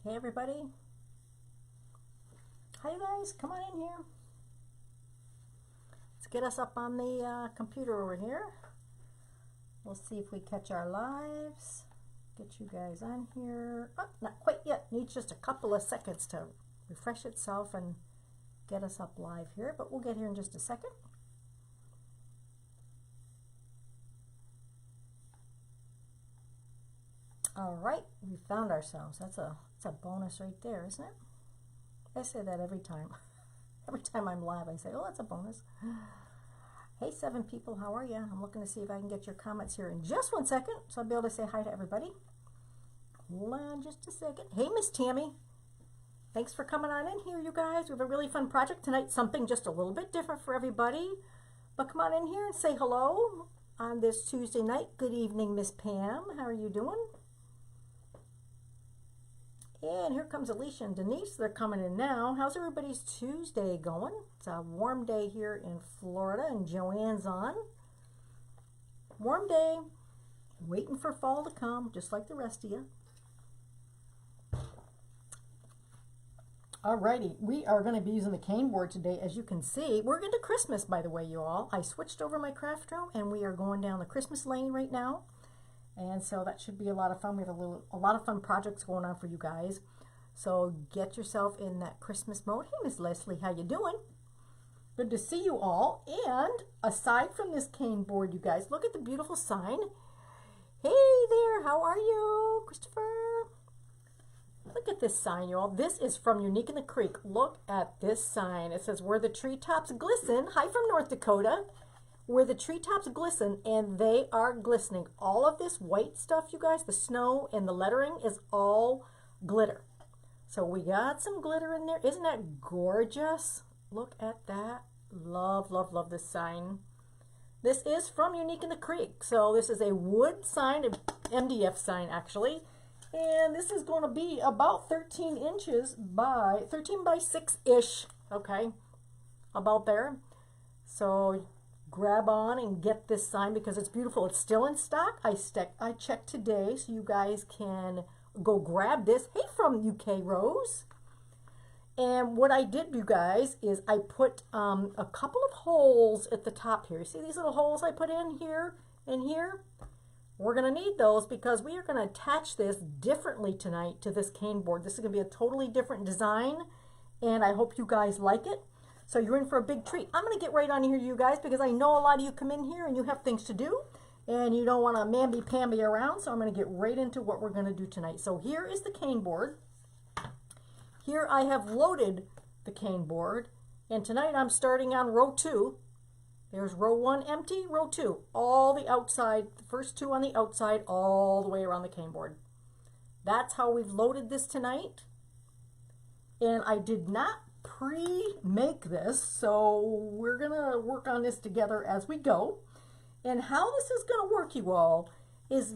Hey everybody. Hi you guys, come on in here. Let's get us up on the computer over here. We'll see if we catch our lives. Get you guys on here. Oh, not quite yet. Needs just a couple of seconds to refresh itself and get us up live here, but we'll get here in just a second. All right, we found ourselves. That's a bonus right there, isn't it? I say that every time. Every time I'm live, I say, oh, that's a bonus. Hey, 7 people, how are you? I'm looking to see if I can get your comments here in just 1 second, so I'll be able to say hi to everybody. Hold on just a second. Hey, Miss Tammy. Thanks for coming on in here, you guys. We have a really fun project tonight, something just a little bit different for everybody. But come on in here and say hello on this Tuesday night. Good evening, Miss Pam. How are you doing? And here comes Alicia and Denise. They're coming in now. How's everybody's Tuesday going? It's a warm day here in Florida, and Joanne's on. Warm day. Waiting for fall to come, just like the rest of you. Alrighty, we are going to be using the cane board today. As you can see, we're into Christmas, by the way, you all. I switched over my craft room, and we are going down the Christmas lane right now. And so that should be a lot of fun. We have a lot of fun projects going on for you guys. So get yourself in that Christmas mode. Hey, Miss Leslie, how you doing? Good to see you all. And aside from this cane board, you guys, look at the beautiful sign. Hey there, how are you, Christopher? Look at this sign, you all. This is from Unique in the Creek. Look at this sign. It says, where the treetops glisten. Hi from North Dakota. Where the treetops glisten, and they are glistening. All of this white stuff, you guys, the snow and the lettering is all glitter. So we got some glitter in there. Isn't that gorgeous? Look at that. Love, love, love this sign. This is from Unique in the Creek. So this is a wood sign, an MDF sign actually. And this is going to be about 13 inches by 13 by 6-ish. Okay, about there. So grab on and get this sign because it's beautiful. It's still in stock. I checked today, so you guys can go grab this. Hey, from UK Rose. And what I did, you guys, is I put a couple of holes at the top here. See these little holes I put in here and here? We're going to need those because we are going to attach this differently tonight to this cane board. This is going to be a totally different design, and I hope you guys like it. So you're in for a big treat. I'm going to get right on here, you guys, because I know a lot of you come in here and you have things to do and you don't want to mamby-pamby around. So I'm going to get right into what we're going to do tonight. So here is the cane board. Here I have loaded the cane board. And tonight I'm starting on row 2. There's row 1 empty, row 2. All the outside, the first 2 on the outside, all the way around the cane board. That's how we've loaded this tonight. And I did not pre-make this, so we're gonna work on this together as we go. And how this is gonna work, you all, is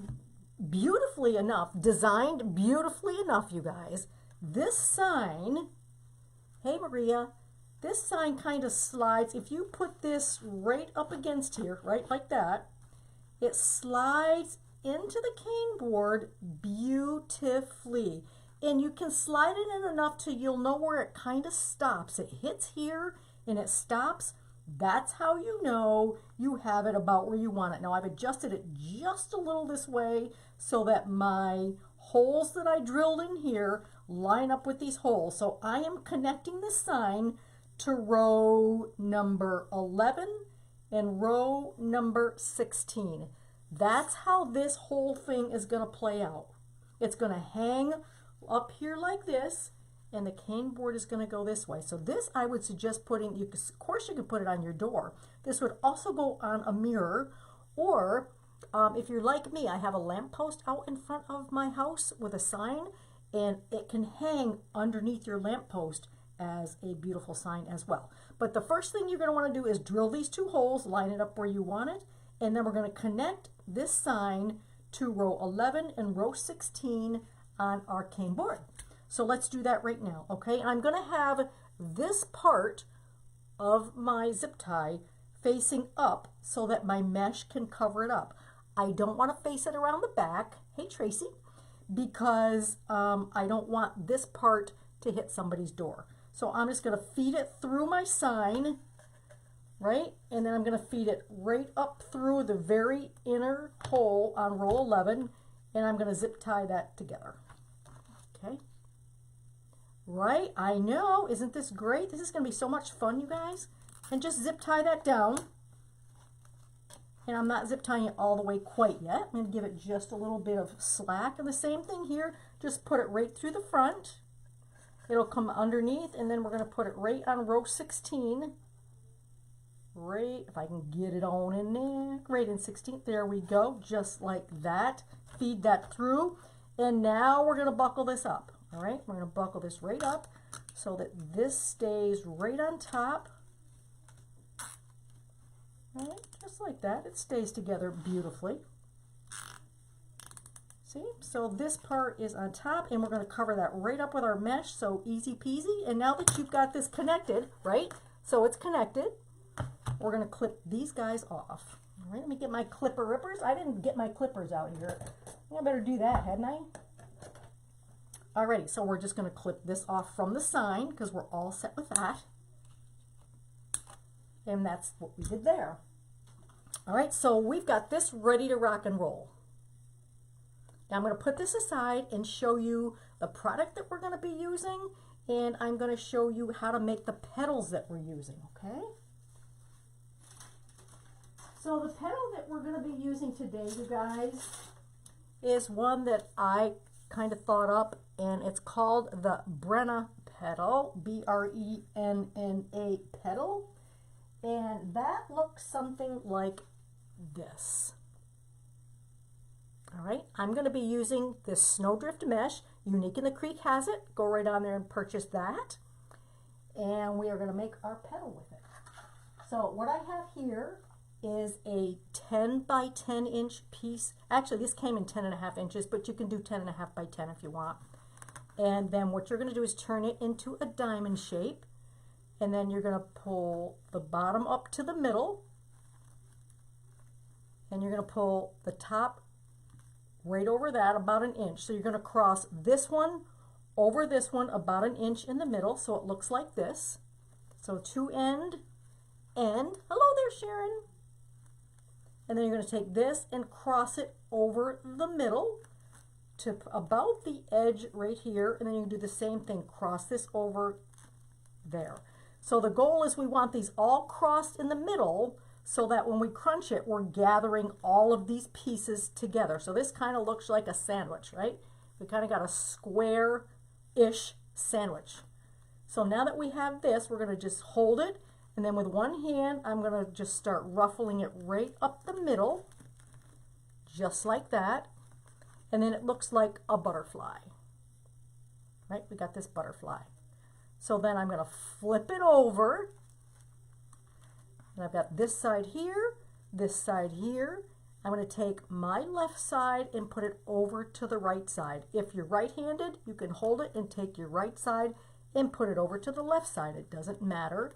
beautifully enough, designed beautifully enough, you guys. This sign, hey Maria, this sign kind of slides. If you put this right up against here, right like that, it slides into the cane board beautifully. And you can slide it in enough till you'll know where it kind of stops. It hits here and it stops. That's how you know you have it about where you want it. Now I've adjusted it just a little this way so that my holes that I drilled in here line up with these holes. So I am connecting this sign to row number 11 and row number 16. That's how this whole thing is going to play out. It's going to hang up here like this, and the cane board is going to go this way. So this I would suggest putting, of course you can put it on your door. This would also go on a mirror, or if you're like me, I have a lamppost out in front of my house with a sign, and it can hang underneath your lamppost as a beautiful sign as well. But the first thing you're going to want to do is drill these 2 holes, line it up where you want it, and then we're going to connect this sign to row 11 and row 16 on our cane board. So let's do that right now, okay? I'm going to have this part of my zip tie facing up so that my mesh can cover it up. I don't want to face it around the back. Hey, Tracy. because I don't want this part to hit somebody's door. So I'm just going to feed it through my sign, right? And then I'm going to feed it right up through the very inner hole on row 11, and I'm going to zip tie that together. Okay. Right? I know. Isn't this great? This is going to be so much fun, you guys. And just zip tie that down. And I'm not zip tying it all the way quite yet. I'm going to give it just a little bit of slack. And the same thing here, just put it right through the front. It'll come underneath, and then we're going to put it right on row 16. Right, if I can get it on in there, right in 16th. There we go, just like that. Feed that through. And now we're going to buckle this up. All right, we're going to buckle this right up so that this stays right on top. All right, just like that. It stays together beautifully. See, so this part is on top, and we're going to cover that right up with our mesh, so easy peasy. And now that you've got this connected, right, so it's connected, we're going to clip these guys off. All right, let me get my clipper rippers. I didn't get my clippers out here. I better do that, hadn't I? Alrighty, so we're just going to clip this off from the sign because we're all set with that. And that's what we did there. All right, so we've got this ready to rock and roll. Now I'm going to put this aside and show you the product that we're going to be using, and I'm going to show you how to make the petals that we're using, okay? So the petal that we're going to be using today, you guys, is one that I kind of thought up, and it's called the Brenna petal, B-R-E-N-N-A petal. And that looks something like this. All right, I'm going to be using this Snowdrift mesh. Unique in the Creek has it. Go right on there and purchase that. And we are going to make our petal with it. So what I have here is a 10 by 10 inch piece. Actually, this came in 10.5 inches, but you can do 10.5 by 10 if you want. And then what you're going to do is turn it into a diamond shape. And then you're going to pull the bottom up to the middle. And you're going to pull the top right over that about an inch. So you're going to cross this one over this one about an inch in the middle. So it looks like this. So two end. Hello there, Sharon. And then you're going to take this and cross it over the middle to about the edge right here. And then you can do the same thing. Cross this over there. So the goal is we want these all crossed in the middle so that when we crunch it, we're gathering all of these pieces together. So this kind of looks like a sandwich, right? We kind of got a square-ish sandwich. So now that we have this, we're going to just hold it. And then with one hand, I'm going to just start ruffling it right up the middle, just like that. And then it looks like a butterfly, right? We got this butterfly. So then I'm going to flip it over. And I've got this side here, this side here. I'm going to take my left side and put it over to the right side. If you're right-handed, you can hold it and take your right side and put it over to the left side. It doesn't matter.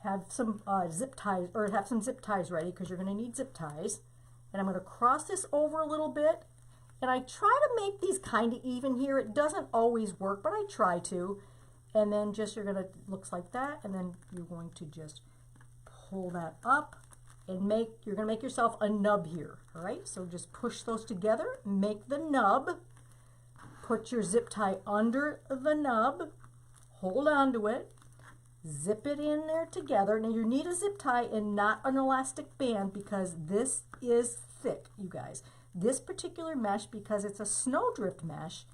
Have some zip ties, or have some zip ties ready because you're going to need zip ties. And I'm going to cross this over a little bit. And I try to make these kind of even here. It doesn't always work, but I try to. And then just you're going to, looks like that. And then you're going to just pull that up and you're going to make yourself a nub here. All right, so just push those together, make the nub, put your zip tie under the nub, hold on to it, zip it in there together. Now you need a zip tie and not an elastic band because this is thick, you guys. This particular mesh, because it's a snowdrift mesh,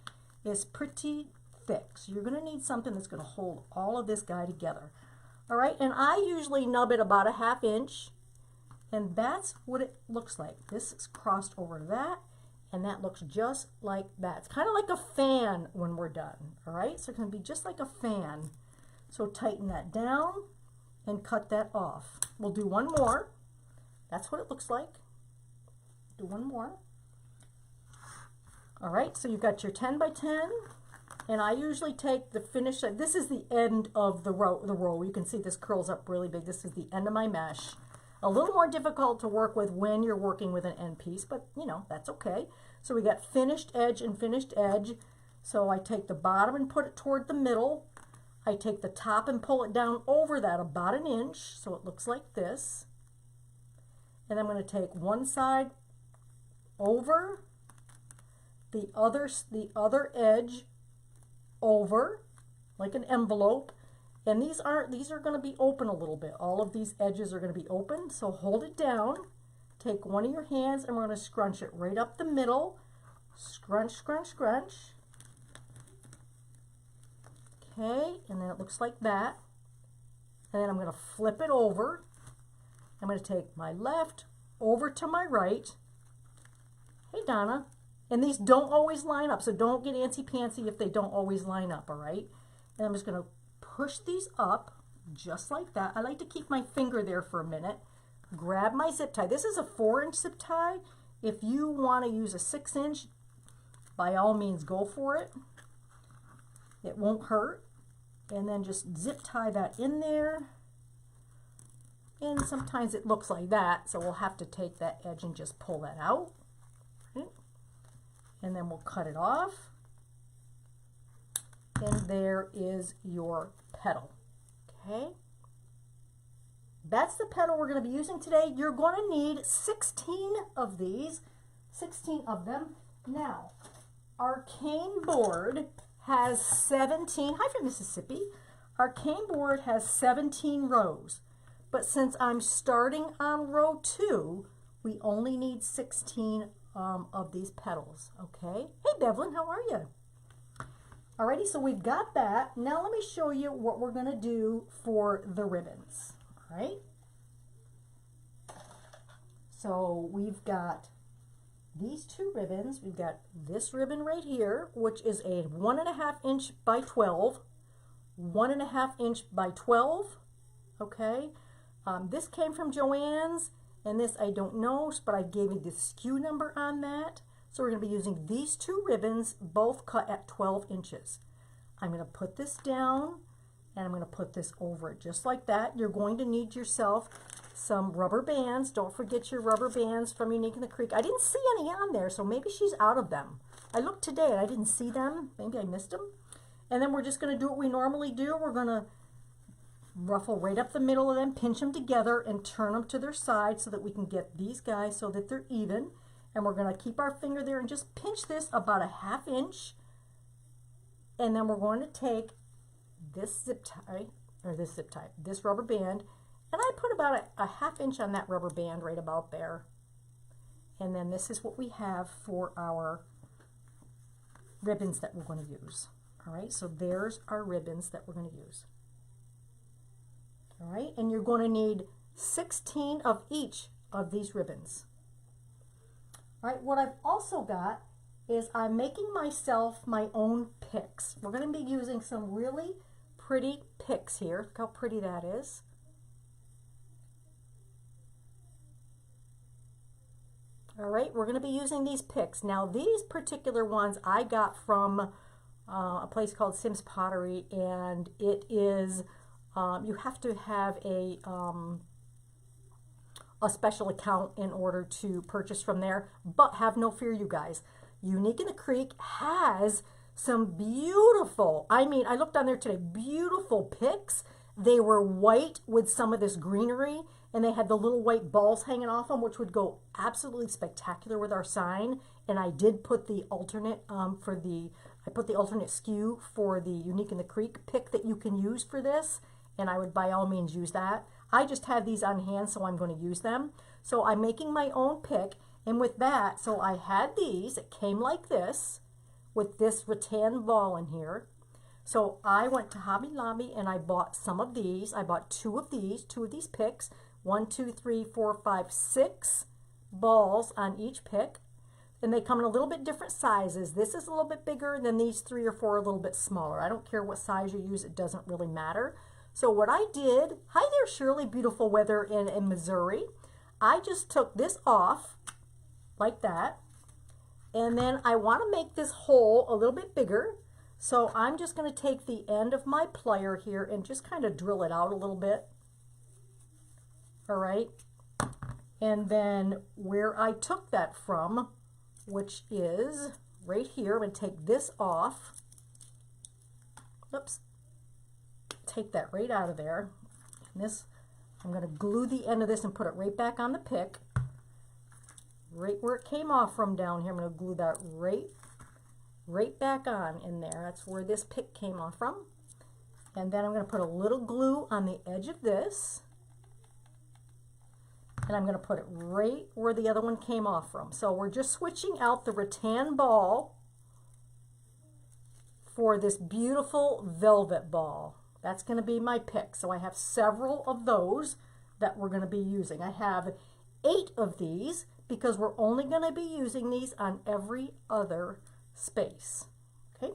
is pretty thick. So you're going to need something that's going to hold all of this guy together. All right, and I usually nub it about a 1/2 inch, and that's what it looks like. This is crossed over that, and that looks just like that. It's kind of like a fan when we're done, all right? So it's going to be just like a fan. So tighten that down and cut that off. We'll do one more. That's what it looks like. Do one more. All right, so you've got your 10 by 10. And I usually take the finish. This is the end of the roll. You can see this curls up really big. This is the end of my mesh. A little more difficult to work with when you're working with an end piece, but you know, that's okay. So we got finished edge and finished edge. So I take the bottom and put it toward the middle. I take the top and pull it down over that about an inch, so it looks like this. And I'm going to take one side over, the other edge over, like an envelope. And these are going to be open a little bit. All of these edges are going to be open, so hold it down. Take one of your hands and we're going to scrunch it right up the middle. Scrunch, scrunch, scrunch. Okay, and then it looks like that. And then I'm going to flip it over. I'm going to take my left over to my right. Hey, Donna. And these don't always line up, so don't get antsy-pantsy if they don't always line up, all right? And I'm just going to push these up just like that. I like to keep my finger there for a minute. Grab my zip tie. This is a 4-inch zip tie. If you want to use a 6-inch, by all means go for it. It won't hurt. And then just zip tie that in there. And sometimes it looks like that, so we'll have to take that edge and just pull that out. Right? And then we'll cut it off. And there is your petal. Okay? That's the petal we're going to be using today. You're going to need 16 of these, 16 of them. Now, our cane board has 17, hi from Mississippi. Our cane board has 17 rows, but since I'm starting on row 2, we only need 16 of these petals, okay? Hey Bevelyn, how are you? Alrighty, so we've got that. Now let me show you what we're gonna do for the ribbons, all right? So we've got these 2 ribbons. We've got this ribbon right here, which is a 1.5 inch by 12, 1.5 inch by 12, okay? This came from Joann's, and this I don't know, but I gave you the SKU number on that. So we're going to be using these 2 ribbons, both cut at 12 inches. I'm going to put this down, and I'm going to put this over it just like that. You're going to need yourself some rubber bands. Don't forget your rubber bands from Unique in the Creek. I didn't see any on there, so maybe she's out of them. I looked today and I didn't see them. Maybe I missed them. And then we're just going to do what we normally do. We're going to ruffle right up the middle of them, pinch them together, and turn them to their side so that we can get these guys so that they're even. And we're going to keep our finger there and just pinch this about a 1/2 inch. And then we're going to take this zip tie, this rubber band, and I put about a 1/2 inch on that rubber band right about there. And then this is what we have for our ribbons that we're going to use. All right, so there's our ribbons that we're going to use. All right, and you're going to need 16 of each of these ribbons. All right, what I've also got is I'm making myself my own picks. We're going to be using some really pretty picks here. Look how pretty that is. All right, we're going to be using these picks. Now, these particular ones I got from a place called Sims Pottery, and it is, you have to have a special account in order to purchase from there, but have no fear, you guys. Unique in the Creek has some beautiful, I mean, I looked on there today, beautiful picks. They were white with some of this greenery, and they had the little white balls hanging off them, which would go absolutely spectacular with our sign. And I did put the alternate I put the alternate SKU for the Unique in the Creek pick that you can use for this, and I would by all means use that. I just have these on hand, so I'm going to use them. So I'm making my own pick, and with that, so I had these, it came like this, with this rattan ball in here. So I went to Hobby Lobby and I bought some of these. I bought two of these picks. 1, 2, 3, 4, 5, 6 balls on each pick. And they come in a little bit different sizes. This is a little bit bigger than these 3 or 4 are a little bit smaller. I don't care what size you use, it doesn't really matter. So what I did, hi there Shirley, beautiful weather in Missouri. I just took this off like that. And then I want to make this hole a little bit bigger. So I'm just going to take the end of my plier here and just kind of drill it out a little bit. All right. And then where I took that from, which is right here. I'm going to take this off. Oops. Take that right out of there. And this, I'm going to glue the end of this and put it right back on the pick. Right where it came off from down here. I'm going to glue that right back on in there. That's where this pick came off from. And then I'm going to put a little glue on the edge of this. And I'm going to put it right where the other one came off from. So we're just switching out the rattan ball for this beautiful velvet ball. That's going to be my pick. So I have several of those that we're going to be using. I have 8 of these because we're only going to be using these on every other space. Okay.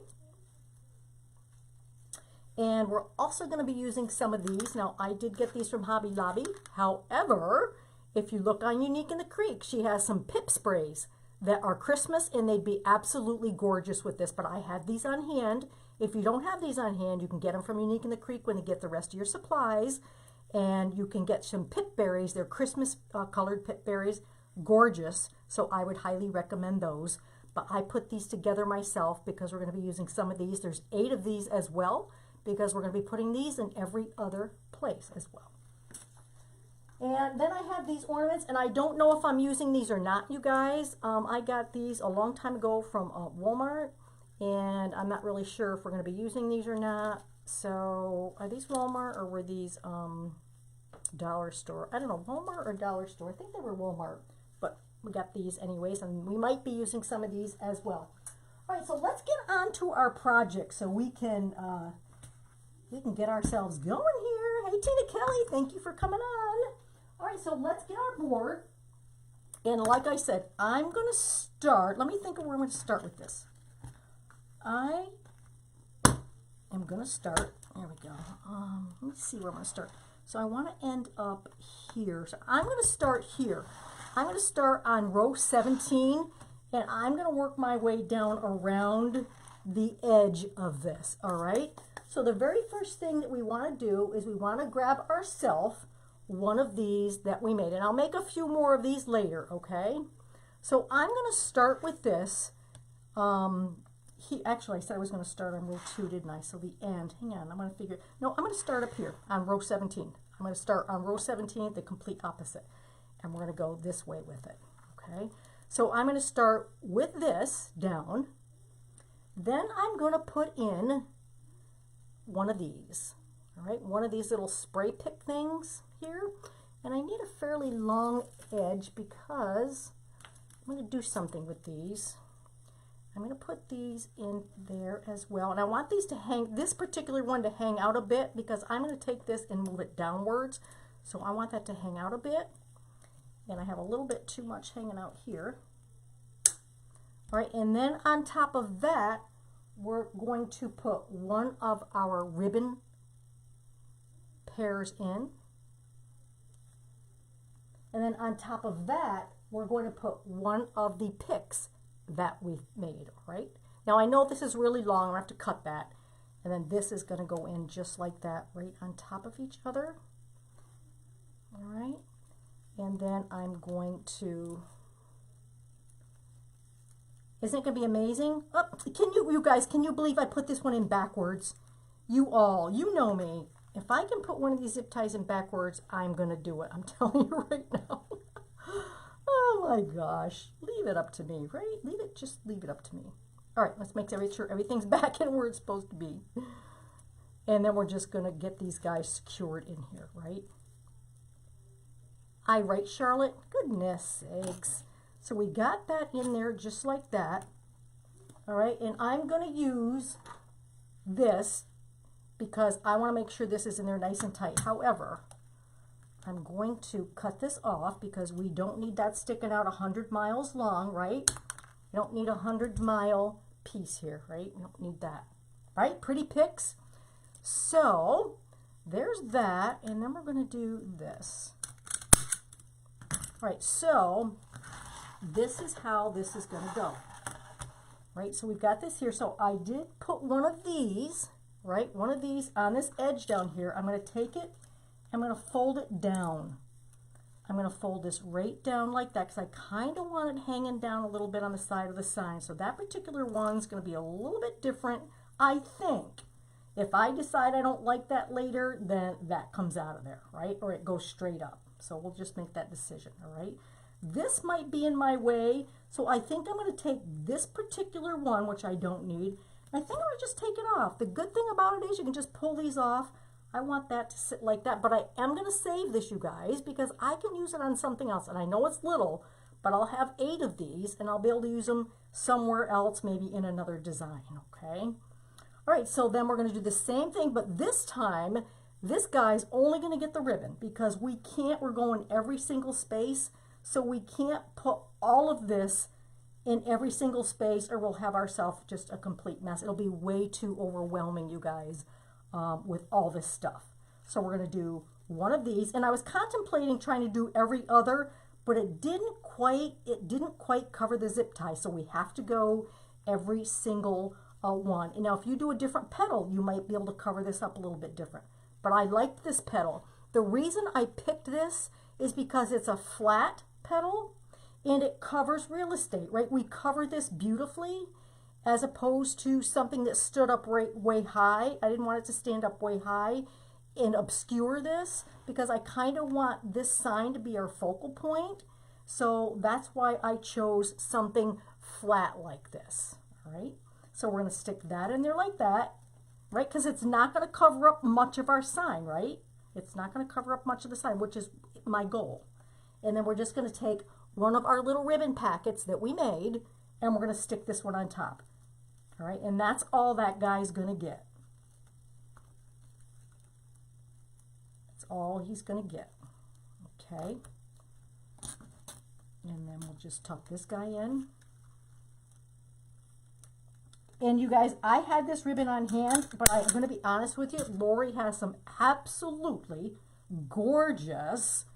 And we're also going to be using some of these. Now, I did get these from Hobby Lobby. However, if you look on Unique in the Creek, she has some pip sprays that are Christmas, and they'd be absolutely gorgeous with this. But I have these on hand. If you don't have these on hand, you can get them from Unique in the Creek when you get the rest of your supplies. And you can get some pip berries. They're Christmas colored pip berries. Gorgeous. So I would highly recommend those. But I put these together myself because we're going to be using some of these. There's 8 of these as well, because we're going to be putting these in every other place as well. And then I have these ornaments, and I don't know if I'm using these or not, you guys. I got these a long time ago from Walmart, and I'm not really sure if we're going to be using these or not. So are these Walmart or were these dollar store? I don't know, Walmart or dollar store. I think they were Walmart, but we got these anyways, and we might be using some of these as well. All right, so let's get on to our project so we can get ourselves going here. Hey, Tina Kelly, thank you for coming on. All right, so let's get our board. And like I said, I'm going to start. Let me think of where I'm going to start with this. I am going to start. There we go. Let me see where I'm going to start. So I want to end up here. So I'm going to start here. I'm going to start on row 17, and I'm going to work my way down around the edge of this. All right. So the very first thing that we want to do is we want to grab ourselves one of these that we made. And I'll make a few more of these later, okay? So I'm going to start with this. Actually, I said I was going to start on row 2, didn't I? So the end. Hang on, I'm going to figure. No, I'm going to start up here on row 17. I'm going to start on row 17, the complete opposite. And we're going to go this way with it, okay? So I'm going to start with this down. Then I'm going to put in one of these. All right, one of these little spray pick things here. And I need a fairly long edge because I'm going to do something with these. I'm going to put these in there as well. And I want these to hang, this particular one to hang out a bit because I'm going to take this and move it downwards. So I want that to hang out a bit. And I have a little bit too much hanging out here. All right, and then on top of that, we're going to put one of our ribbon pairs in. And then on top of that, we're going to put one of the picks that we've made, all right? Now I know this is really long, I have to cut that. And then this is going to go in just like that, right on top of each other. All right? And then I'm going to, isn't it going to be amazing? Oh, you guys, can you believe I put this one in backwards? You know me. If I can put one of these zip ties in backwards, I'm going to do it. I'm telling you right now. Oh my gosh. Leave it up to me, right? Just leave it up to me. All right, let's make sure everything's back in where it's supposed to be. And then we're just going to get these guys secured in here, right? Right, Charlotte? Goodness sakes. So we got that in there just like that. All right, and I'm going to use this because I want to make sure this is in there nice and tight. However, I'm going to cut this off because we don't need that sticking out 100 miles long, right? We don't need a 100-mile piece here, right? We don't need that, right? Pretty picks. So there's that, and then we're going to do this. All right, so this is how this is going to go, right? So we've got this here. So I did put one of these, right? One of these on this edge down here. I'm going to take it, I'm going to fold it down I'm going to fold this right down like that because I kind of want it hanging down a little bit on the side of the sign. So that particular one's going to be a little bit different, I think. If I decide I don't like that later, then that comes out of there, right? Or it goes straight up. So we'll just make that decision, all right? This might be in my way, so I think I'm going to take this particular one, which I don't need. I think I'm going to just take it off. The good thing about it is you can just pull these off. I want that to sit like that, but I am going to save this, you guys, because I can use it on something else. And I know it's little, but I'll have 8 of these, and I'll be able to use them somewhere else, maybe in another design, okay? All right, so then we're going to do the same thing, but this time, this guy's only going to get the ribbon because we're going every single space, so we can't put all of this in every single space or we'll have ourselves just a complete mess. It'll be way too overwhelming, you guys, with all this stuff. So we're going to do one of these, and I was contemplating trying to do every other, but it didn't quite cover the zip tie, so we have to go every single one. And now if you do a different petal, you might be able to cover this up a little bit different. But I liked this petal. The reason I picked this is because it's a flat petal and it covers real estate, right? We cover this beautifully as opposed to something that stood up way high. I didn't want it to stand up way high and obscure this because I kind of want this sign to be our focal point. So that's why I chose something flat like this, all right? So we're going to stick that in there like that, right? Because it's not going to cover up much of our sign, right? It's not going to cover up much of the sign, which is my goal. And then we're just going to take one of our little ribbon packets that we made, and we're going to stick this one on top. All right, and that's all that guy's going to get. That's all he's going to get. Okay. And then we'll just tuck this guy in. And you guys, I had this ribbon on hand, but I'm going to be honest with you, Lori has some absolutely gorgeous,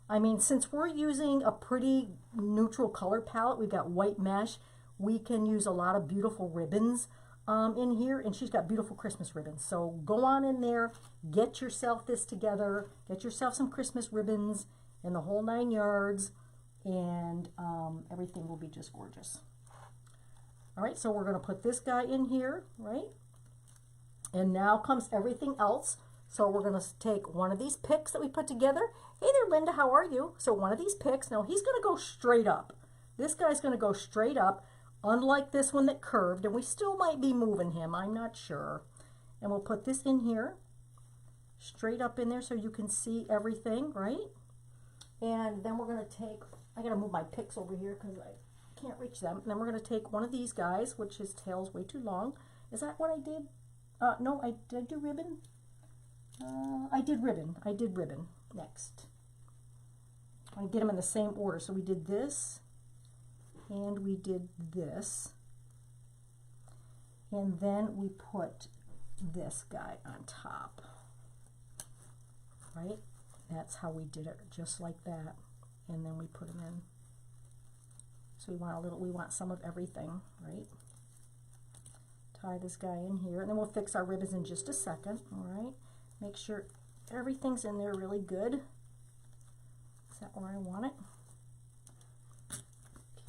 I mean, since we're using a pretty neutral color palette, we've got white mesh, we can use a lot of beautiful ribbons in here, and she's got beautiful Christmas ribbons. So go on in there, get yourself this together, get yourself some Christmas ribbons in the whole 9 yards, and everything will be just gorgeous. All right, so we're going to put this guy in here, right? And now comes everything else. So we're going to take one of these picks that we put together. Hey there, Linda, how are you? So one of these picks, now he's going to go straight up. This guy's going to go straight up, unlike this one that curved, and we still might be moving him, I'm not sure. And we'll put this in here, straight up in there so you can see everything, right? And then we're going to take, I got to move my picks over here because I can't reach them. And then we're going to take one of these guys, which his tail's way too long. Is that what I did? No, did I do ribbon? I did ribbon next. I get them in the same order. So we did this, and we did this, and then we put this guy on top, right? That's how we did it, just like that. And then we put them in. So we want some of everything, right? Tie this guy in here, and then we'll fix our ribbons in just a second, all right? Make sure everything's in there really good. Is that where I want it?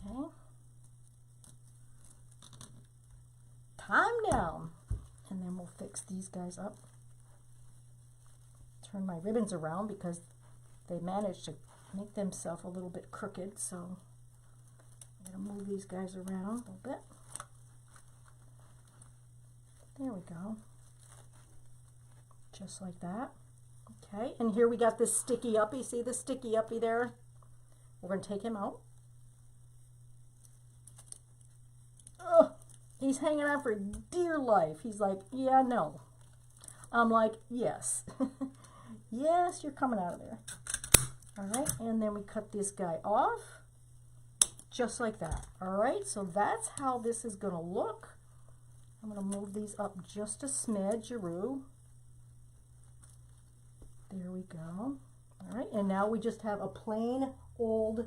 Okay. Time down. And then we'll fix these guys up. Turn my ribbons around because they managed to make themselves a little bit crooked, so I'm going to move these guys around a little bit. There we go. Just like that. Okay, and here we got this sticky uppy. See the sticky uppy there? We're going to take him out. Oh, he's hanging on for dear life. He's like, yeah, no. I'm like, yes. Yes, you're coming out of there. All right, and then we cut this guy off. Just like that. All right, so that's how this is going to look. I'm going to move these up just a smidge-aroo. There we go. All right, and now we just have a plain old,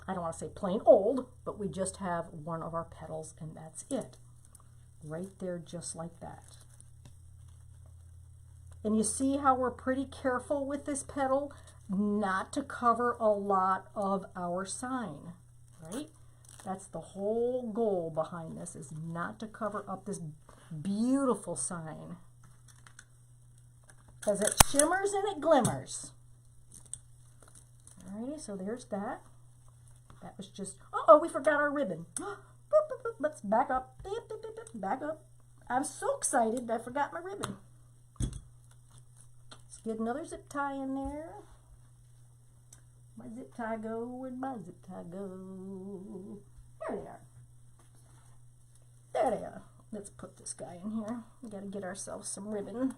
I don't want to say plain old, but we just have one of our petals, and that's it. Right there, just like that. And you see how we're pretty careful with this petal not to cover a lot of our sign, right? That's the whole goal behind this, is not to cover up this beautiful sign, because it shimmers and it glimmers. Alrighty, so there's that. That was just, uh-oh, we forgot our ribbon. Let's back up, back up. I'm so excited I forgot my ribbon. Let's get another zip tie in there. My zip tie go, where'd my zip tie go? There they are. There they are. Let's put this guy in here. We gotta get ourselves some ribbon.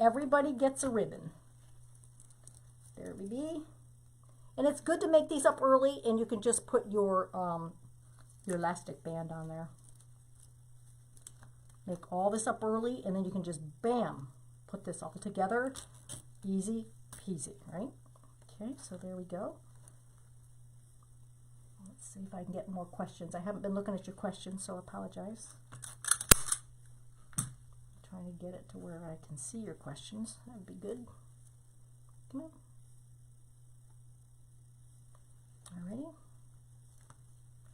Everybody gets a ribbon. There we be. And it's good to make these up early, and you can just put your elastic band on there. Make all this up early, and then you can just, bam, put this all together. Easy peasy, right? Okay, so there we go. Let's see if I can get more questions. I haven't been looking at your questions, so I apologize. I'm trying to get it to where I can see your questions. That would be good. Come on. Alrighty.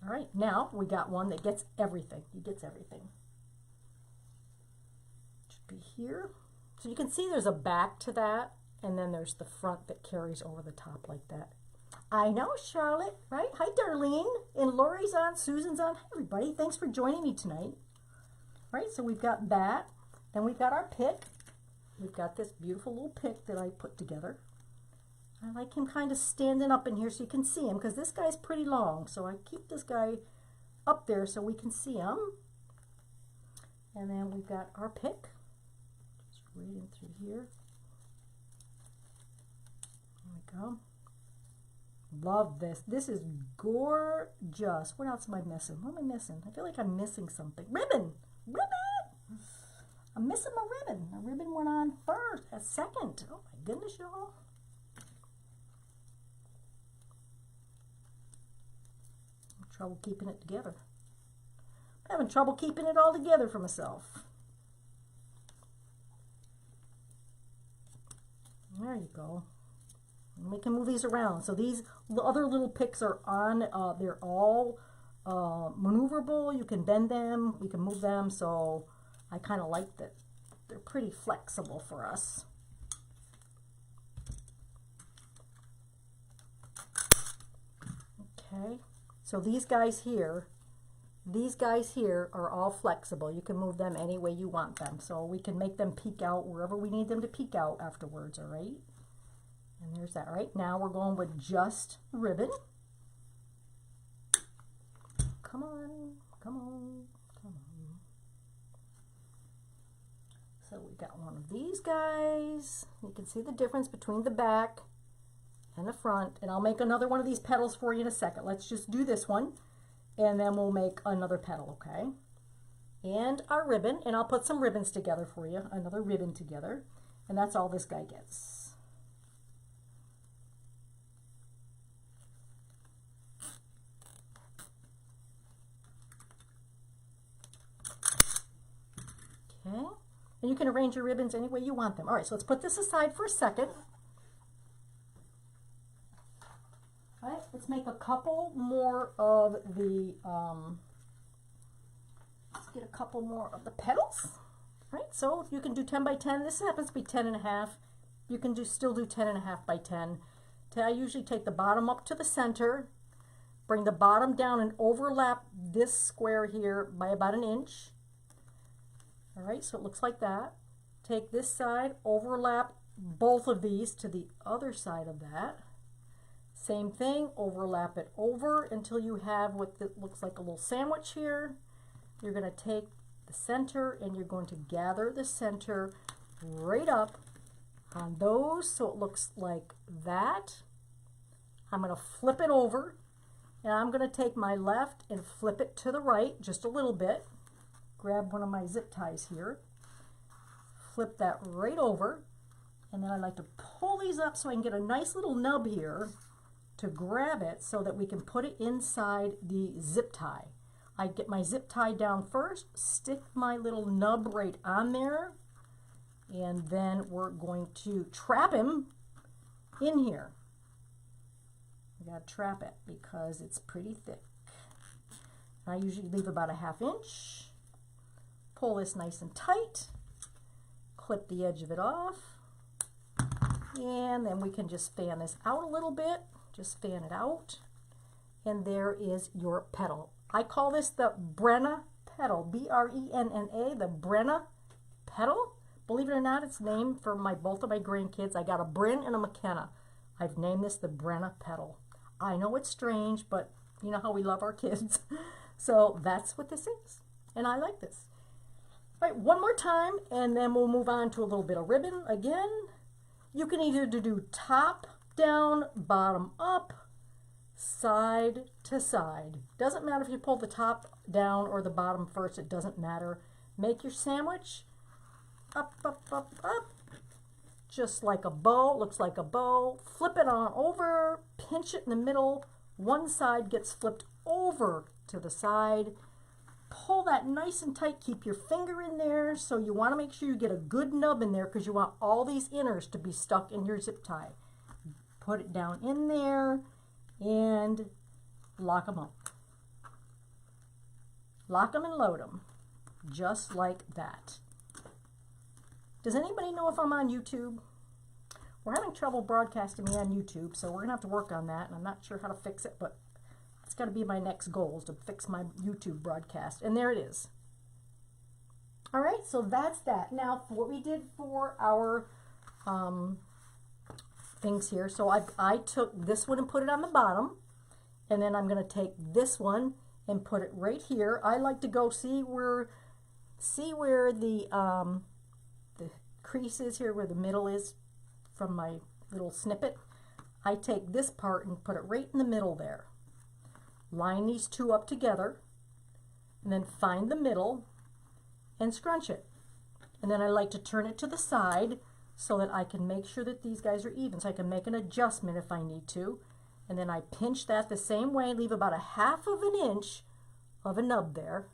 All right, now we got one that gets everything. He gets everything. Should be here. So you can see there's a back to that, and then there's the front that carries over the top like that. I know, Charlotte, right? Hi, Darlene. And Lori's on, Susan's on. Hi, everybody. Thanks for joining me tonight. All right, so we've got that. Then we've got our pick. We've got this beautiful little pick that I put together. I like him kind of standing up in here so you can see him, because this guy's pretty long. So I keep this guy up there so we can see him. And then we've got our pick. Just right in through here. There we go. Love this. This is gorgeous. What else am I missing? What am I missing? I feel like I'm missing something. Ribbon! Ribbon! I'm missing my ribbon. My ribbon went on first, second. Oh my goodness, y'all. Trouble keeping it together. I'm having trouble keeping it all together for myself. There you go. And we can move these around. So these other little picks are on, they're all maneuverable. You can bend them, we can move them. So I kind of like that. They're pretty flexible for us. Okay. So these guys here are all flexible. You can move them any way you want them. So we can make them peek out wherever we need them to peek out afterwards, all right? And there's that, right? Now we're going with just ribbon. Come on, come on, come on. So we got one of these guys. You can see the difference between the back and the front, and I'll make another one of these petals for you in a second. Let's just do this one, and then we'll make another petal, okay? And our ribbon, and I'll put some ribbons together for you, another ribbon together, and that's all this guy gets. Okay, and you can arrange your ribbons any way you want them. All right, so let's put this aside for a second. All right, let's make a couple more of the, let's get a couple more of the petals. All right, so you can do 10 by 10. This happens to be 10.5. You can still do 10.5 by 10. I usually take the bottom up to the center, bring the bottom down and overlap this square here by about 1 inch. All right, so it looks like that. Take this side, overlap both of these to the other side of that. Same thing, overlap it over until you have what looks like a little sandwich here. You're going to take the center and you're going to gather the center right up on those so it looks like that. I'm going to flip it over, and I'm going to take my left and flip it to the right just a little bit. Grab one of my zip ties here, flip that right over, and then I like to pull these up so I can get a nice little nub here to grab it so that we can put it inside the zip tie. I get my zip tie down first, stick my little nub right on there, And then we're going to trap him in here. We gotta trap it because it's pretty thick. I usually leave about a 1/2 inch. Pull this nice and tight. Clip the edge of it off. And then we can just fan this out a little bit. Just fan it out. And there is your petal. I call this the Brenna petal. B-R-E-N-N-A, the Brenna petal. Believe it or not, it's named for both of my grandkids. I got a Bryn and a McKenna. I've named this the Brenna petal. I know it's strange, but you know how we love our kids. So that's what this is. And I like this. All right, one more time, and then we'll move on to a little bit of ribbon again. You can either do top down, bottom up, side to side. Doesn't matter if you pull the top down or the bottom first. It doesn't matter. Make your sandwich. Up, up, up, up. Just like a bow. Looks like a bow. Flip it on over. Pinch it in the middle. One side gets flipped over to the side. Pull that nice and tight. Keep your finger in there. So you want to make sure you get a good nub in there because you want all these inners to be stuck in your zip tie. Put it down in there and lock them up. Lock them and load them. Just like that. Does anybody know if I'm on YouTube? We're having trouble broadcasting me on YouTube, so we're going to have to work on that, and I'm not sure how to fix it, but it's got to be my next goal, is to fix my YouTube broadcast. And there it is. All right, so that's that. Now, what we did for our things here, so I took this one and put it on the bottom, and then I'm going to take this one and put it right here. I like to go see where the crease is here, where the middle is from my little snippet. I take this part and put it right in the middle there. Line these two up together, and then find the middle and scrunch it. And then I like to turn it to the side so that I can make sure that these guys are even, so I can make an adjustment if I need to. And then I pinch that the same way, leave about a 1/2 inch of a nub there.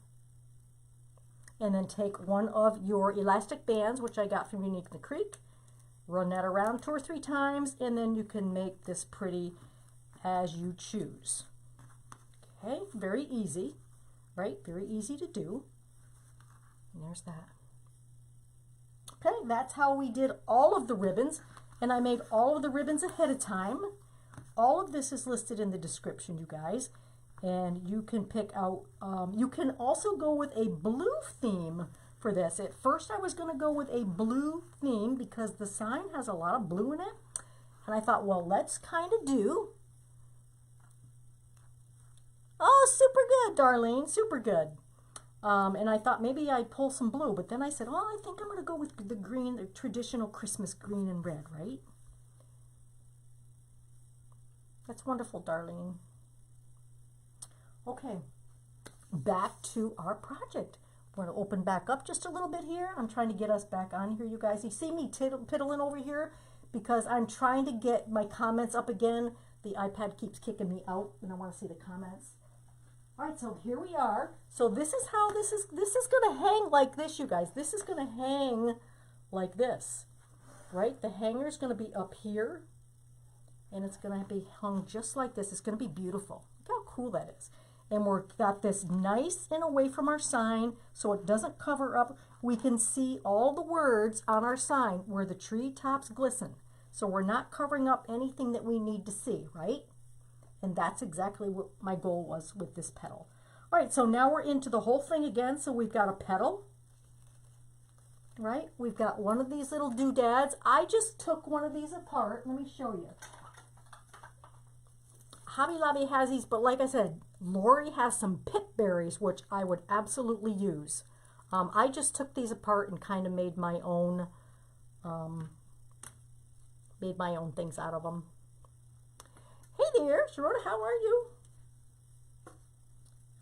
And then take one of your elastic bands, which I got from Unique in the Creek, run that around 2 or 3 times, and then you can make this pretty as you choose. Okay, very easy, right? Very easy to do. And there's that. Okay, that's how we did all of the ribbons, and I made all of the ribbons ahead of time. All of this is listed in the description, you guys. And you can pick out, you can also go with a blue theme for this. At first I was going to go with a blue theme because the sign has a lot of blue in it. And I thought, well, let's kind of do. Oh, super good, Darlene, super good. And I thought maybe I'd pull some blue, but then I said, oh, I think I'm going to go with the green, the traditional Christmas green and red, right? That's wonderful, Darlene. Okay, back to our project. We're going to open back up just a little bit here. I'm trying to get us back on here, you guys. You see me piddling over here because I'm trying to get my comments up again. The iPad keeps kicking me out, and I want to see the comments. All right, so here we are. So this is how this is going to hang like this, you guys. This is going to hang like this, right? The hanger is going to be up here, and it's going to be hung just like this. It's going to be beautiful. Look how cool that is. And we've got this nice and away from our sign so it doesn't cover up. We can see all the words on our sign where the tree tops glisten. So we're not covering up anything that we need to see, right? And that's exactly what my goal was with this petal. All right, so now we're into the whole thing again. So we've got a petal, right? We've got one of these little doodads. I just took one of these apart. Let me show you. Hobby Lobby has these, but like I said, Lori has some pip berries, which I would absolutely use. I just took these apart and kind of made my own things out of them. Hey there, Sharona, how are you?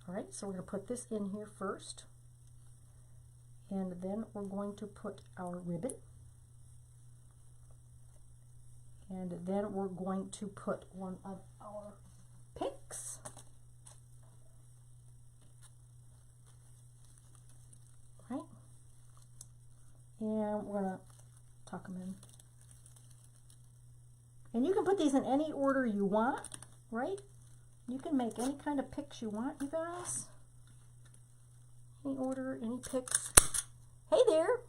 All right, so we're going to put this in here first. And then we're going to put our ribbon. And then we're going to put one of our pinks. Right? And we're going to tuck them in. And you can put these in any order you want, right? You can make any kind of picks you want, you guys. Any order, any picks. Hey there.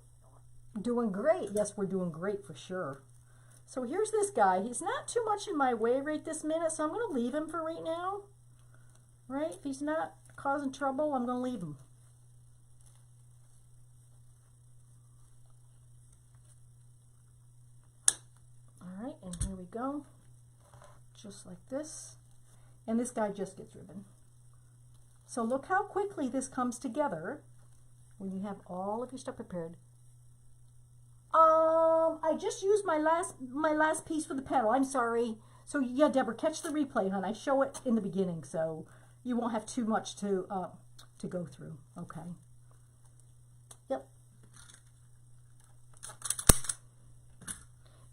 Doing great. Yes, we're doing great for sure. So here's this guy. He's not too much in my way right this minute, so I'm going to leave him for right now. Right? If he's not causing trouble, I'm going to leave him. All right, and here we go. Just like this. And this guy just gets ribbon. So look how quickly this comes together when you have all of your stuff prepared. I just used my last piece for the petal. I'm sorry. So yeah, Deborah, catch the replay, hon. I show it in the beginning, so you won't have too much to go through. Okay. Yep.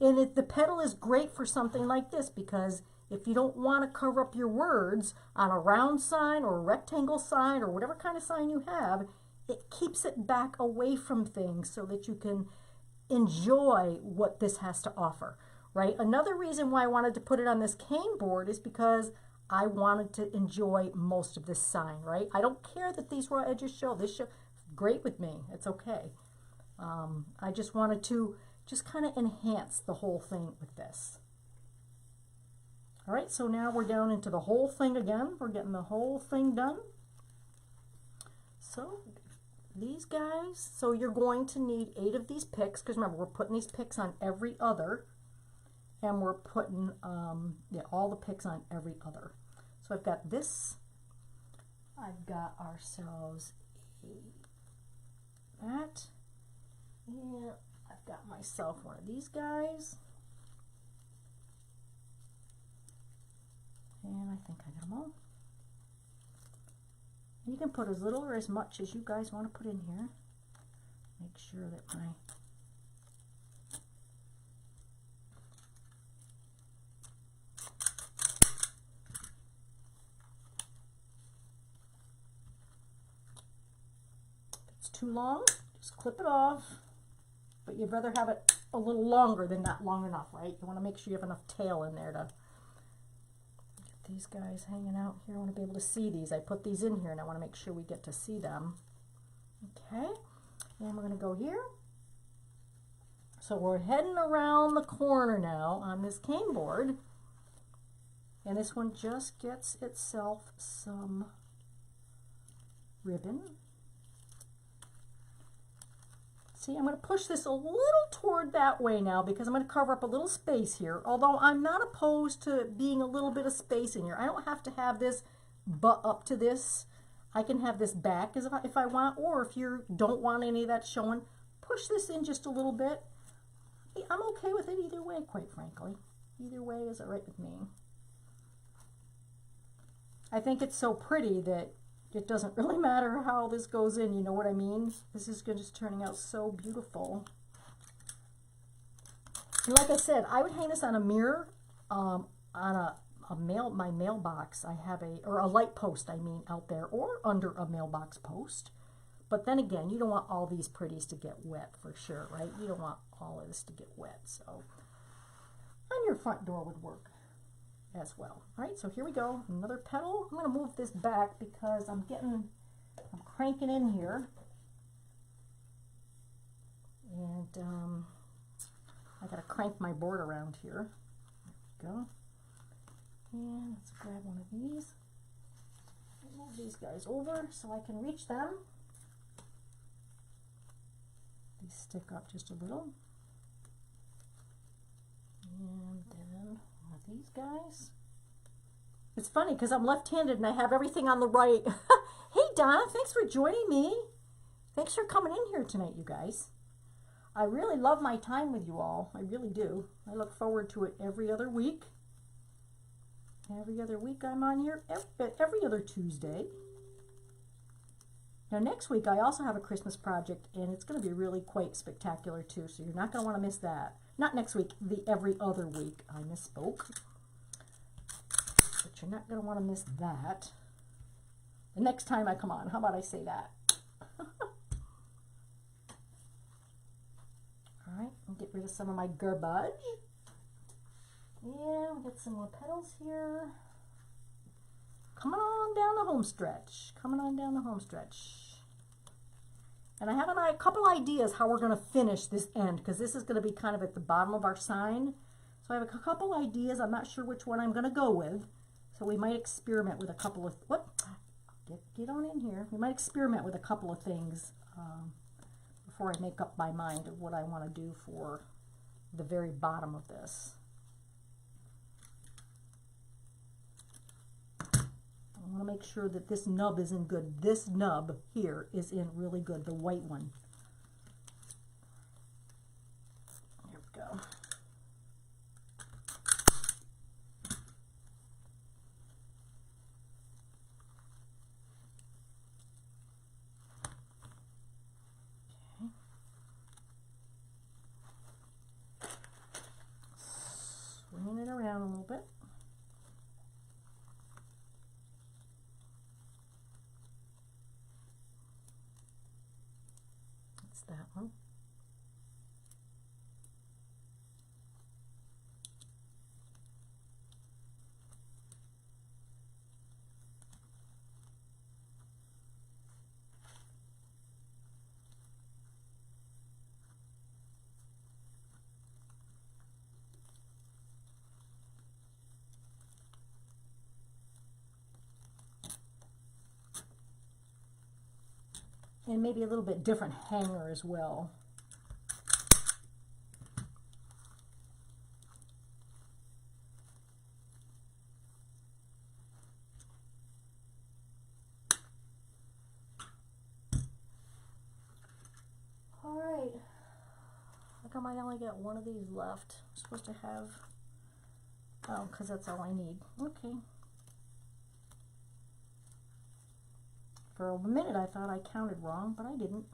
And the petal is great for something like this because if you don't want to cover up your words on a round sign or a rectangle sign or whatever kind of sign you have, it keeps it back away from things so that you can enjoy what this has to offer, right? Another reason why I wanted to put it on this cane board is because I wanted to enjoy most of this sign, right? I don't care that these raw edges show. This show great with me. It's okay. I just wanted to just kind of enhance the whole thing with this. All right, so now we're down into the whole thing again. We're getting the whole thing done. So these guys, so you're going to need 8 of these picks, because remember, we're putting these picks on every other, and we're putting yeah, all the picks on every other. So I've got this, I've got ourselves that, and I've got myself one of these guys, and I think I got them all. You can put as little or as much as you guys want to put in here. Make sure that my if it's too long, just clip it off. But you'd rather have it a little longer than not long enough, right? You want to make sure you have enough tail in there to these guys hanging out here. I want to be able to see these. I put these in here and I want to make sure we get to see them. Okay, and we're going to go here. So we're heading around the corner now on this cane board, and this one just gets itself some ribbon. See, I'm going to push this a little toward that way now because I'm going to cover up a little space here, although I'm not opposed to being a little bit of space in here. I don't have to have this butt up to this. I can have this back if I want, or if you don't want any of that showing, push this in just a little bit. I'm okay with it either way, quite frankly. Either way is all right with me. I think it's so pretty that it doesn't really matter how this goes in, you know what I mean? This is just turning out so beautiful. And like I said, I would hang this on a mirror, on my mailbox. I have or a light post, I mean, out there, or under a mailbox post. But then again, you don't want all these pretties to get wet for sure, right? You don't want all of this to get wet, so on your front door would work as well. All right, so here we go, another petal. I'm going to move this back because I'm cranking in here, and I got to crank my board around here. There we go. And let's grab one of these. Move these guys over so I can reach them. These stick up just a little. And then one of these guys. It's funny because I'm left-handed and I have everything on the right. Hey Donna, thanks for joining me. Thanks for coming in here tonight, you guys. I really love my time with you all. I really do. I look forward to it every other week. Every other week I'm on here, every other Tuesday. Now next week I also have a Christmas project, and it's going to be really quite spectacular too, so you're not going to want to miss that. Not next week, the every other week. I misspoke. But you're not going to want to miss that. The next time I come on, how about I say that? All right, I'll get rid rid of some of my garbage. Yeah, we got some more petals here. Coming on down the home stretch. Coming on down the home stretch. And I have a couple ideas how we're going to finish this end, because this is going to be kind of at the bottom of our sign. So I have a couple ideas. I'm not sure which one I'm going to go with. So we might experiment with a couple of, get on in here. We might experiment with a couple of things before I make up my mind of what I want to do for the very bottom of this. I want to make sure that this nub is in good. This nub here is in really good, the white one. Here we go. Okay. Swinging it around a little bit. That one. And maybe a little bit different hanger as well. All right, I think I might only get one of these left. I'm supposed to have, oh, because that's all I need. Okay. For a minute I thought I counted wrong, but I didn't.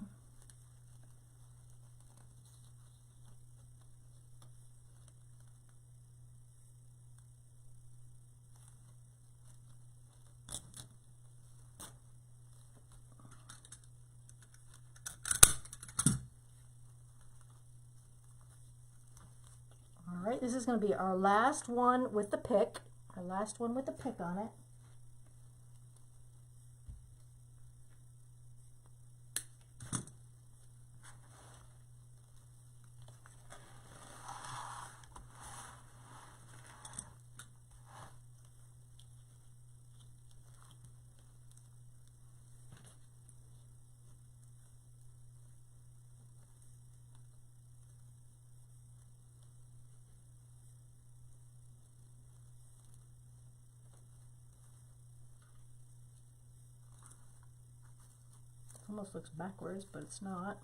All right, this is going to be our last one with the pick. Our last one with the pick on it. Almost looks backwards, but it's not.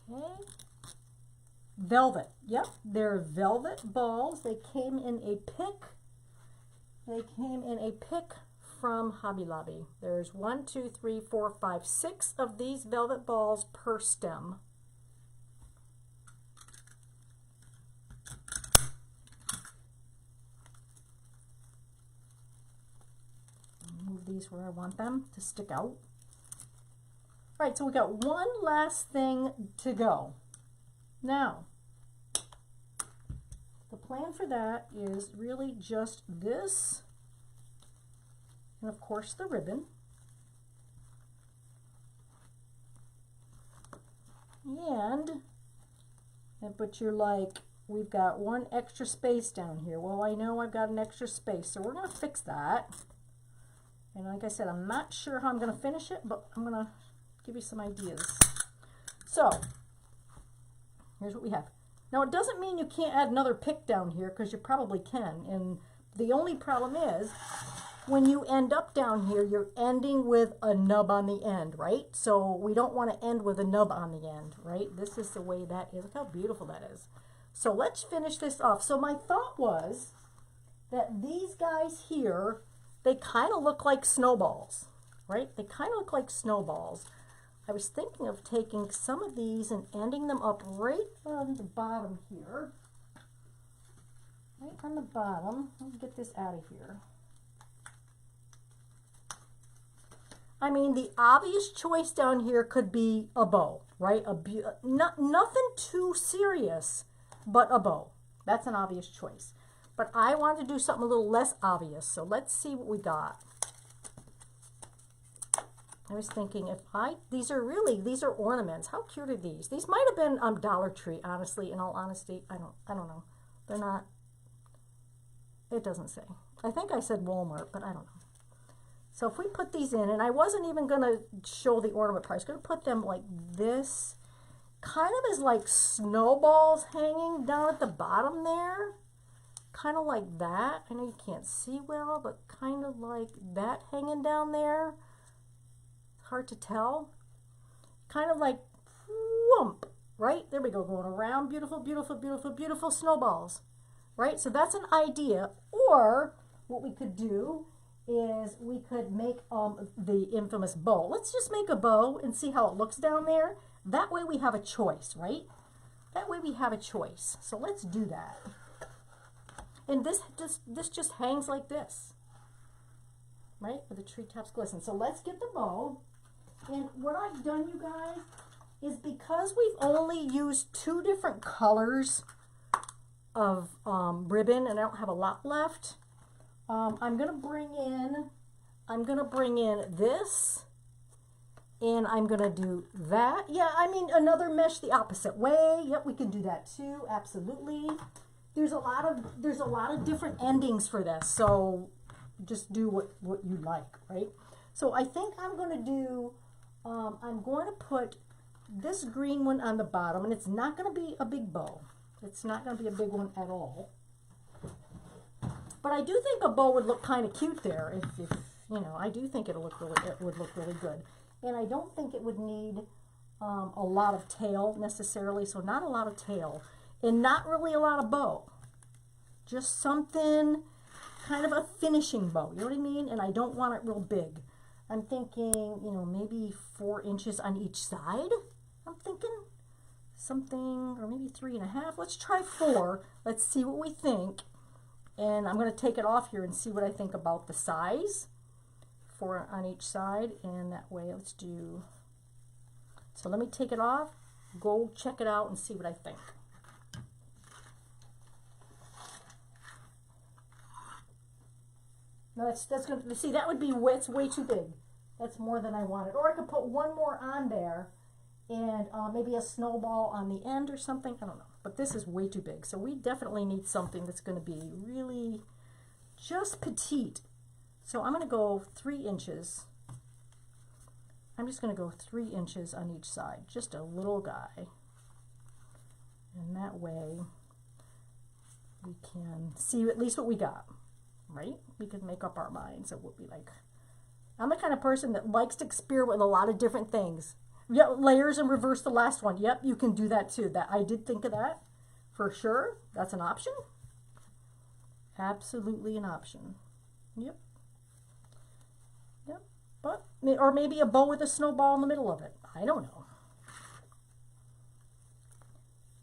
Okay. Velvet. Yep, they're velvet balls. They came in a pick. They came in a pick from Hobby Lobby. There's 1, 2, 3, 4, 5, 6 of these velvet balls per stem. Move these where I want them to stick out. All right, so we got one last thing to go. Now, the plan for that is really just this, and of course the ribbon. But you're like, we've got one extra space down here. Well, I know I've got an extra space, so we're going to fix that. And like I said, I'm not sure how I'm going to finish it, but I'm going to give you some ideas. So, here's what we have. Now, it doesn't mean you can't add another pick down here, because you probably can. And the only problem is, when you end up down here, you're ending with a nub on the end, right? So we don't want to end with a nub on the end, right? This is the way that is. Look how beautiful that is. So let's finish this off. So my thought was that these guys here, they kind of look like snowballs, right? They kind of look like snowballs. I was thinking of taking some of these and ending them up right on the bottom here. Right on the bottom. Let me get this out of here. I mean, the obvious choice down here could be a bow, right? Nothing too serious, but a bow. That's an obvious choice. But I want to do something a little less obvious, so let's see what we got. I was thinking these are ornaments. How cute are these? These might have been Dollar Tree, honestly, in all honesty. I don't know. They're not, it doesn't say. I think I said Walmart, but I don't know. So if we put these in, and I wasn't even going to show the ornament price, going to put them like this, kind of as like snowballs hanging down at the bottom there. Kind of like that. I know you can't see well, but kind of like that hanging down there. Hard to tell. Kind of like whoomp, right? There we go, going around. Beautiful, beautiful, beautiful, beautiful snowballs, right? So that's an idea. Or what we could do is we could make the infamous bow. Let's just make a bow and see how it looks down there. That way we have a choice, right? That way we have a choice. So let's do that. And this just hangs like this, right? Where the treetops glisten. So let's get the bow. And what I've done, you guys, is because we've only used 2 different colors of ribbon, and I don't have a lot left, I'm gonna bring in this, and I'm gonna do that. Yeah, I mean another mesh the opposite way. Yep, we can do that too. Absolutely. There's a lot of different endings for this, so just do what you like, right? So I think I'm going to do, I'm going to put this green one on the bottom, and it's not going to be a big bow. It's not going to be a big one at all. But I do think a bow would look kind of cute there. If you know, I do think it would look really good. And I don't think it would need a lot of tail necessarily, so not a lot of tail. And not really a lot of bow. Just something, kind of a finishing bow. You know what I mean? And I don't want it real big. I'm thinking, you know, maybe 4 inches on each side. I'm thinking something, or maybe 3.5. Let's try 4. Let's see what we think. And I'm going to take it off here and see what I think about the size. 4 on each side. And that way, let's do, so let me take it off, go check it out and see what I think. No, that's going to, see, that would be, it's way too big. That's more than I wanted. Or I could put 1 more on there and maybe a snowball on the end or something. I don't know. But this is way too big. So we definitely need something that's going to be really just petite. So I'm going to go 3 inches. I'm just going to go 3 inches on each side. Just a little guy. And that way we can see at least what we got. Right? We could make up our minds. It would be like, I'm the kind of person that likes to experiment with a lot of different things. Yeah, layers and reverse the last one. Yep, you can do that too. That I did think of that for sure. That's an option. Absolutely an option. Yep. Yep. But or maybe a bow with a snowball in the middle of it. I don't know.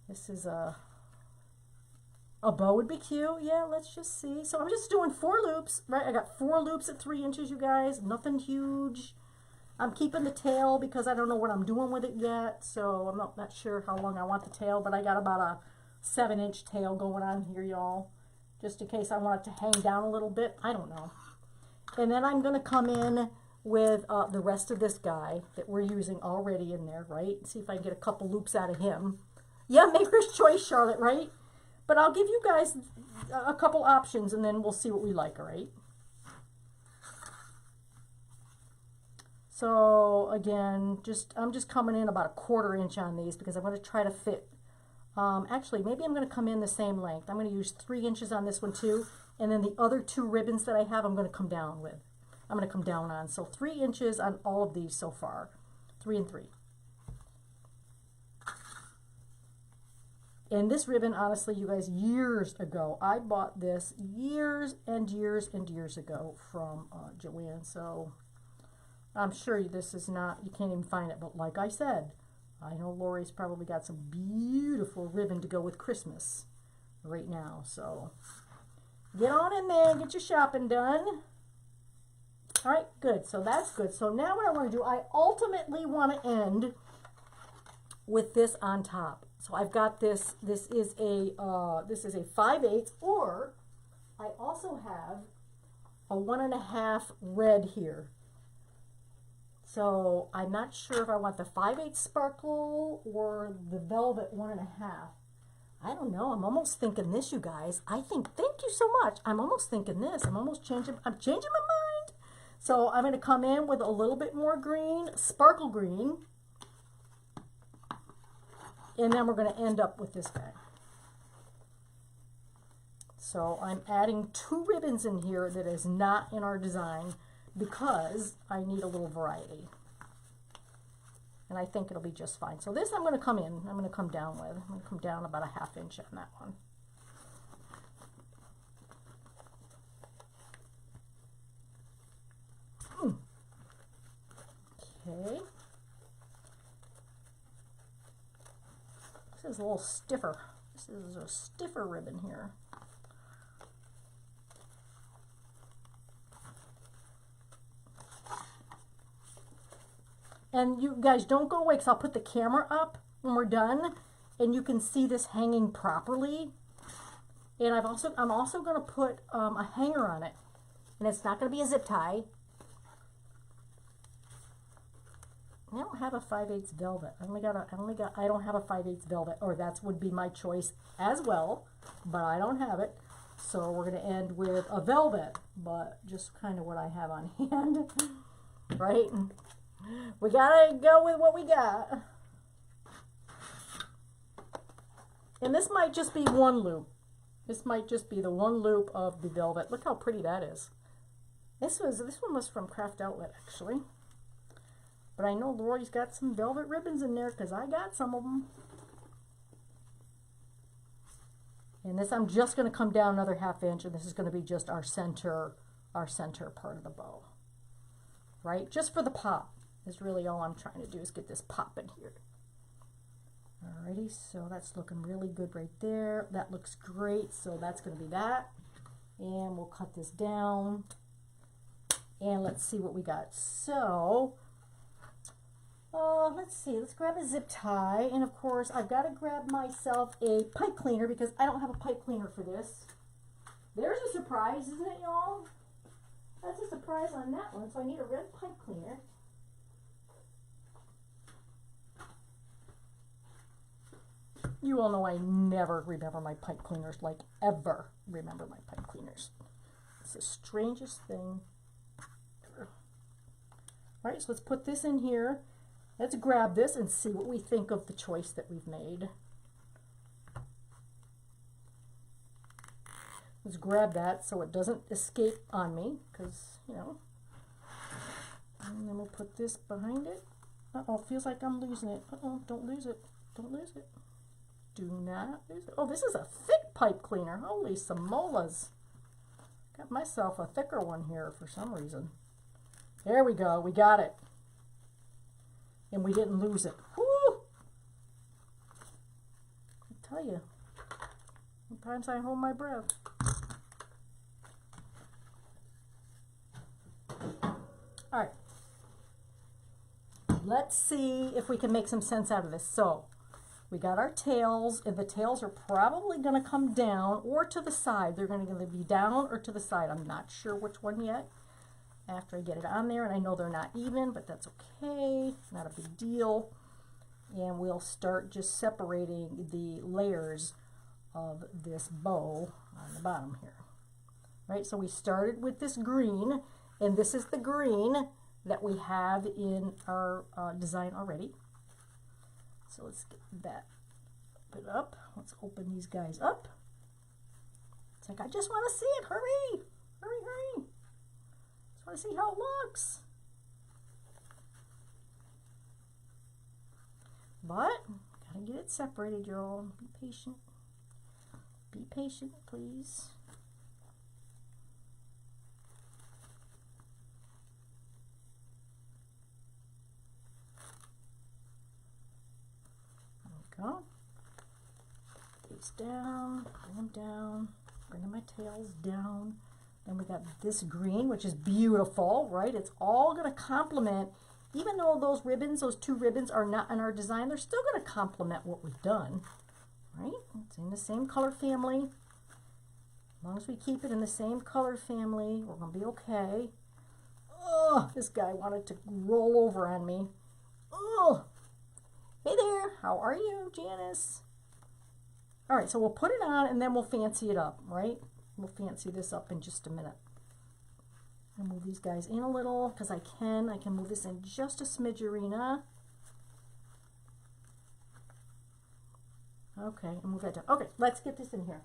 This is a bow would be cute. Yeah, let's just see. So I'm just doing 4 loops, right? I got 4 loops at 3 inches, you guys. Nothing huge. I'm keeping the tail because I don't know what I'm doing with it yet. So I'm not sure how long I want the tail, but I got about a 7-inch tail going on here, y'all. Just in case I want it to hang down a little bit. I don't know. And then I'm going to come in with the rest of this guy that we're using already in there, right? See if I can get a couple loops out of him. Yeah, maker's choice, Charlotte, right? But I'll give you guys a couple options and then we'll see what we like, all right? So again, I'm just coming in about a 1/4 inch on these because I'm going to try to fit. Actually, maybe I'm going to come in the same length. I'm going to use 3 inches on this one too. And then the other 2 ribbons that I have, I'm going to come down with. I'm going to come down on. So 3 inches on all of these so far. 3 and 3. And this ribbon, honestly, you guys, years ago, I bought this years and years and years ago from Joanne. So I'm sure this is not, you can't even find it. But like I said, I know Lori's probably got some beautiful ribbon to go with Christmas right now. So get on in there and get your shopping done. All right, good. So that's good. So now what I want to do, I ultimately want to end with this on top. So I've got this. This is a 5/8, or I also have a 1.5 red here. So I'm not sure if I want the 5/8 sparkle or the velvet 1.5. I don't know. I'm almost thinking this, you guys. Thank you so much. I'm almost thinking this. I'm changing my mind. So I'm going to come in with a little bit more green, sparkle green. And then we're going to end up with this guy. So I'm adding 2 ribbons in here that is not in our design because I need a little variety. And I think it'll be just fine. So this I'm going to come down with. I'm going to come down about a 1/2 inch on that one. Okay. This is a little stiffer. This is a stiffer ribbon here. And you guys don't go away because I'll put the camera up when we're done and you can see this hanging properly. And I'm also going to put a hanger on it, and it's not going to be a zip tie. I don't have a 5/8 velvet. I don't have a 5/8 velvet, or that would be my choice as well, but I don't have it. So we're going to end with a velvet, but just kind of what I have on hand, right? We gotta go with what we got. And this might just be one loop. This might just be the one loop of the velvet. Look how pretty that is. This one was from Craft Outlet, actually. But I know Lori's got some velvet ribbons in there because I got some of them. And this, I'm just going to come down another 1/2 inch, and this is going to be just our center part of the bow. Right? Just for the pop is really all I'm trying to do, is get this pop in here. Alrighty, so that's looking really good right there. That looks great, so that's going to be that. And we'll cut this down. And let's see what we got. So, let's see. Let's grab a zip tie. And of course, I've got to grab myself a pipe cleaner because I don't have a pipe cleaner for this. There's a surprise, isn't it, y'all? That's a surprise on that one. So I need a red pipe cleaner. You all know I never remember my pipe cleaners, like ever remember my pipe cleaners. It's the strangest thing ever. All right, so let's put this in here. Let's grab this and see what we think of the choice that we've made. Let's grab that so it doesn't escape on me, because, you know. And then we'll put this behind it. Uh-oh, feels like I'm losing it. Uh-oh, don't lose it. Don't lose it. Do not lose it. Oh, this is a thick pipe cleaner. Holy Samolas. Got myself a thicker one here for some reason. There we go. We got it. And we didn't lose it. Woo! I tell you, sometimes I hold my breath. All right. Let's see if we can make some sense out of this. So, we got our tails, and the tails are probably going to come down or to the side. They're going to be down or to the side. I'm not sure which one yet after I get it on there. And I know they're not even, but that's okay. Not a big deal. And we'll start just separating the layers of this bow on the bottom here. Right, so we started with this green, and this is the green that we have in our design already. So let's get that up. Let's open these guys up. It's like, I just want to see it. Hurry! Hurry, hurry. Just want to see how it looks. But, gotta get it separated, y'all. Be patient. Be patient, please. Go. These down, bring them down, bringing my tails down. And we got this green, which is beautiful, right? It's all going to complement, even though those ribbons, those two ribbons are not in our design, they're still going to complement what we've done, right? It's in the same color family. As long as we keep it in the same color family, we're going to be okay. Oh, this guy wanted to roll over on me. Oh, hey there, how are you, Janice? All right, so we'll put it on and then we'll fancy it up, right? We'll fancy this up in just a minute. I'll move these guys in a little because I can move this in just a smidgerina. Okay, I'll move that down. Okay, let's get this in here.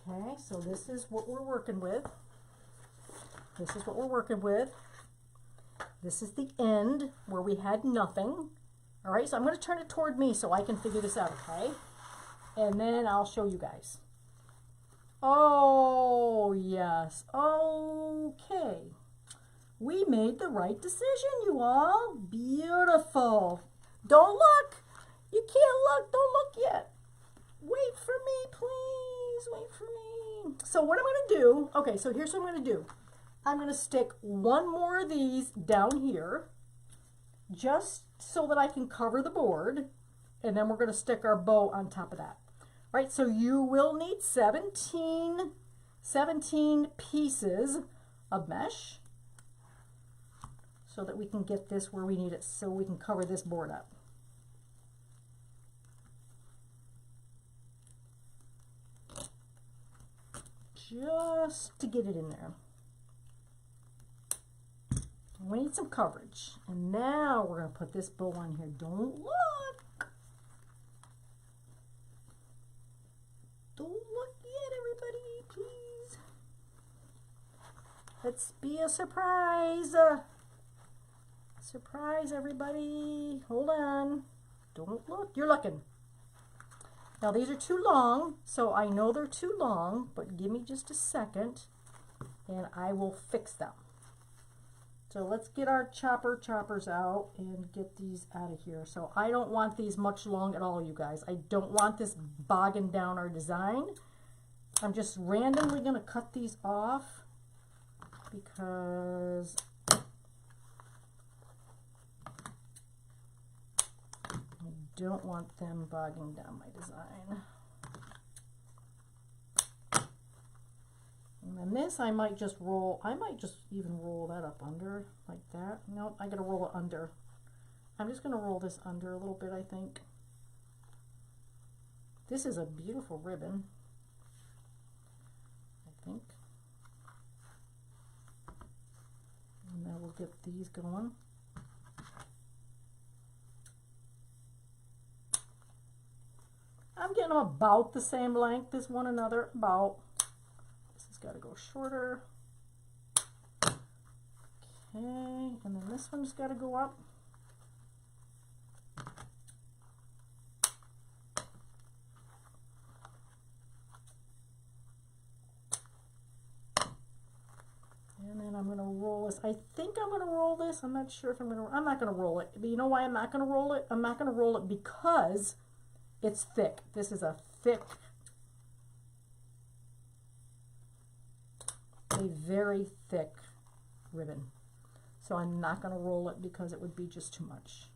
Okay, so this is what we're working with. This is what we're working with. This is the end where we had nothing. All right, so I'm going to turn it toward me so I can figure this out, okay? And then I'll show you guys. Oh, yes. Okay. We made the right decision, you all. Beautiful. Don't look. You can't look. Don't look yet. Wait for me, please. Wait for me. So what I'm going to do, okay, so here's what I'm going to do. I'm going to stick one more of these down here just so that I can cover the board, and then we're going to stick our bow on top of that. All right, so you will need 17 pieces of mesh so that we can get this where we need it, so we can cover this board up. Just to get it in there. We need some coverage. And now we're going to put this bow on here. Don't look. Don't look yet, everybody, please. Let's be a surprise. Surprise, everybody. Hold on. Don't look. You're looking. Now, these are too long, so I know they're too long, but give me just a second, and I will fix them. So let's get our choppers out and get these out of here. So I don't want these much long at all, you guys. I don't want this bogging down our design. I'm just randomly going to cut these off because I don't want them bogging down my design. And then this I might just even roll that up under like that. Nope, I gotta roll it under. I'm just gonna roll this under a little bit, I think. This is a beautiful ribbon, I think. And now we'll get these going. I'm getting about the same length as one another, about. Got to go shorter. Okay, and then this one's got to go up. And then I'm going to roll this. I think I'm going to roll this. I'm not sure if I'm not going to roll it. But you know why I'm not going to roll it? I'm not going to roll it because it's thick. This is a thick, a very thick ribbon. So I'm not going to roll it because it would be just too much.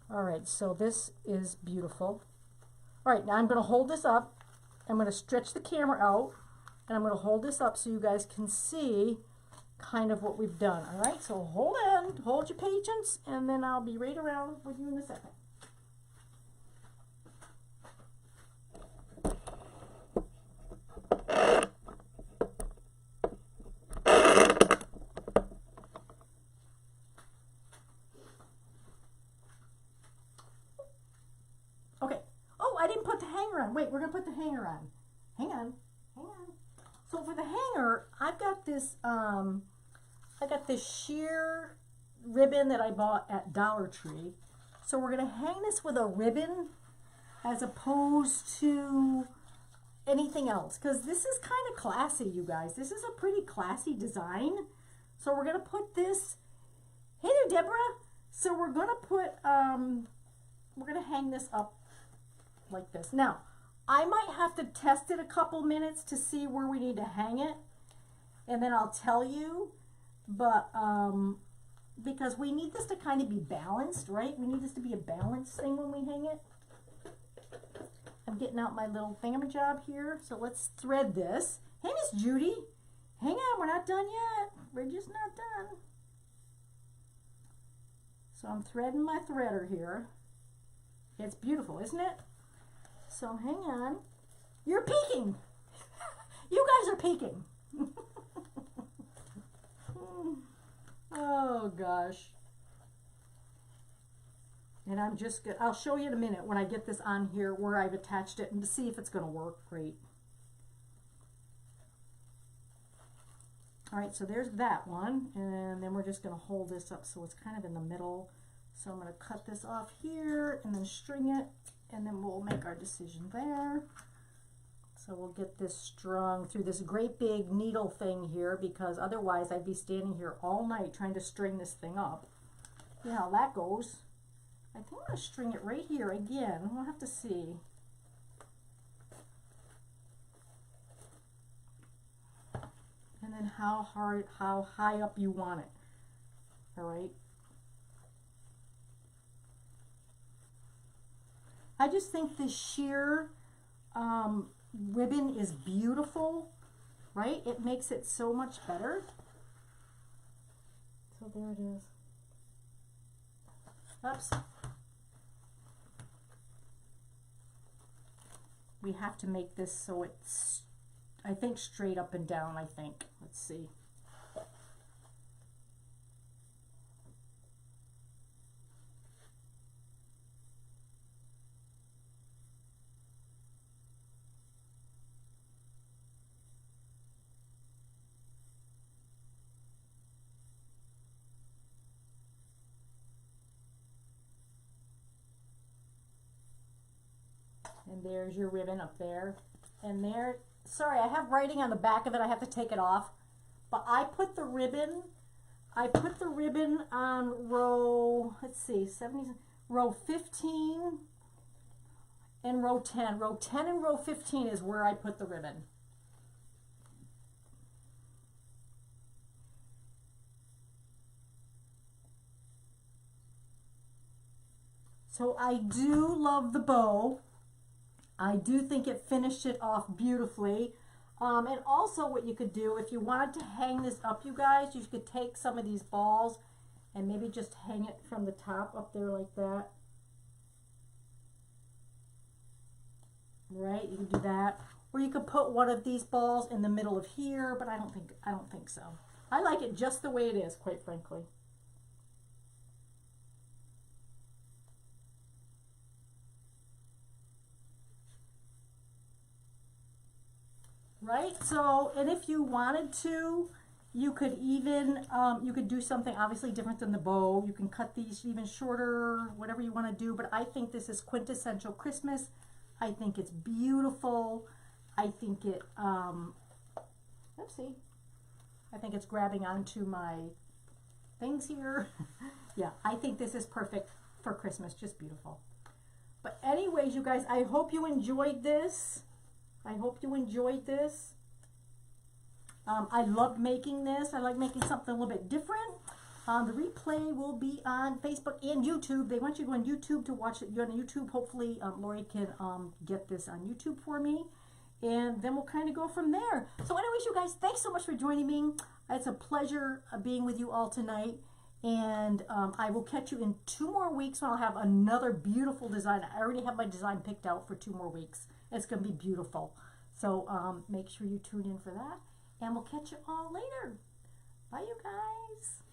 All right, so this is beautiful. All right, now I'm going to hold this up. I'm going to stretch the camera out, and I'm going to hold this up so you guys can see kind of what we've done. All right, so hold your patience, and then I'll be right around with you in a second. Okay. Oh, I didn't put the hanger on. Wait, we're gonna put the hanger on. Hang on. So for the hanger, I've got this sheer ribbon that I bought at Dollar Tree. So we're gonna hang this with a ribbon as opposed to anything else, because this is kind of classy, you guys. This is a pretty classy design. So we're gonna put this Hey there, Deborah. So we're gonna put, we're gonna hang this up like this. Now, I might have to test it a couple minutes to see where we need to hang it, and then I'll tell you, but because we need this to kind of be balanced, right? We need this to be a balanced thing when we hang it. I'm getting out my little thingamajob here, so let's thread this. Hey, Miss Judy, hang on, we're not done yet. We're just not done. So I'm threading my threader here. It's beautiful, isn't it? So hang on. You're peeking. You guys are peeking. Oh gosh. And I'm just gonna, I'll show you in a minute when I get this on here where I've attached it and to see if it's gonna work great. All right, so there's that one, and then we're just gonna hold this up so it's kind of in the middle. So I'm gonna cut this off here and then string it, and then we'll make our decision there. So we'll get this strung through this great big needle thing here, because otherwise I'd be standing here all night trying to string this thing up. You know how that goes. I think I'm gonna string it right here again. We'll have to see. And then how high up you want it. All right. I just think this sheer ribbon is beautiful, right? It makes it so much better. So there it is. Oops. We have to make this so it's, I think, straight up and down, I think. Let's see. And there's your ribbon up there. And there, sorry, I have writing on the back of it. I have to take it off. But I put the ribbon on row, let's see, row 15 and row 10. Row 10 and row 15 is where I put the ribbon. So I do love the bow. I do think it finished it off beautifully. And also what you could do, if you wanted to hang this up, you guys, you could take some of these balls and maybe just hang it from the top up there like that. Right, you can do that. Or you could put one of these balls in the middle of here, but I don't think so. I like it just the way it is, quite frankly. Right, so, and if you wanted to, you could even, you could do something obviously different than the bow. You can cut these even shorter, whatever you want to do, but I think this is quintessential Christmas. I think it's beautiful. I think it, oopsie, I think it's grabbing onto my things here. Yeah, I think this is perfect for Christmas, just beautiful. But anyways, you guys, I hope you enjoyed this. I hope you enjoyed this. I loved making this. I like making something a little bit different. The replay will be on Facebook and YouTube. They want you to go on YouTube to watch it. You're on YouTube. Hopefully, Lori can get this on YouTube for me. And then we'll kind of go from there. So anyways, you guys, thanks so much for joining me. It's a pleasure being with you all tonight. And I will catch you in 2 more weeks when I'll have another beautiful design. I already have my design picked out for 2 more weeks. It's going to be beautiful. So make sure you tune in for that. And we'll catch you all later. Bye, you guys.